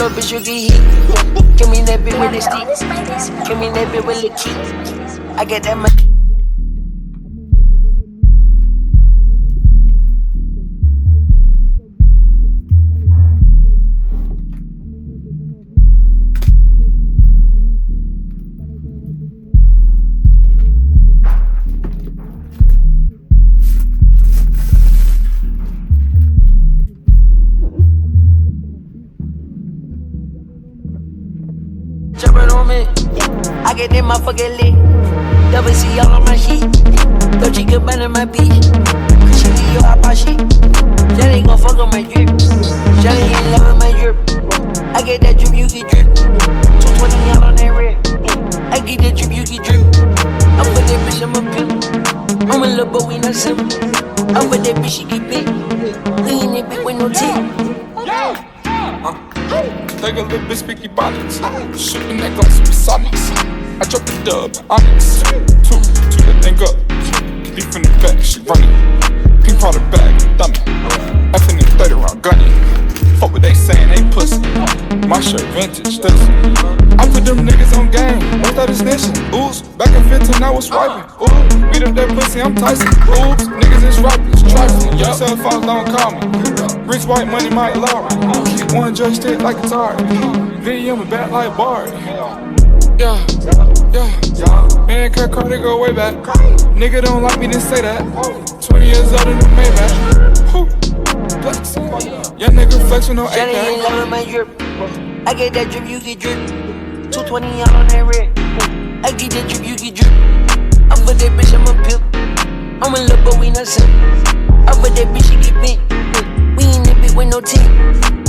little bitch, you get hit. Give me that bitch with the stick. Give me that bitch with the key. I get that money. I get that motherfucking lick. Double C all on my sheet. Don't you get better my beat. Cause she be your hot shit. Jelly gon' fuck on my drip. Jelly ain't loving my drip. I get that drip, you get drip. 220 out on that red. I get that drip, you get drip. I'm with that bitch, I'm a pimp. I'm a little boy, we not simple. I'm with that bitch, she get big. We in that bitch with no teeth. Take a little bit speaky bonnets. Shooting that glass with sonics. I drop the dub, onyx. Two that thing up. Deep in the back, she running. Pink powder bag, dummy. F in the 30 round gunny. Fuck what they saying, they pussy. My shirt vintage, this. I put them niggas on game. What's that snitching? Oops, back in 15 I was swiping. Ooh, beat up that pussy, I'm Tyson. Oops, niggas is rappers, trifling. Your cell phones don't call me. Rich white money, Mike Lowry. One joystick like a tar. Video me back like Bart. Yeah. Man, cut car, they go way back. Nigga don't like me, then say that. 20 years old in the Maybach. Flex. Young nigga flex with no A-back. Jelly ain't loving my drip. I get that drip, you get drip. 220 out on that red. I get that drip, you get drip. I'm with that bitch, I'm a pimp. I'm a little boy, we not simple. I'm with that bitch, she get bent. We in that bitch with no teeth.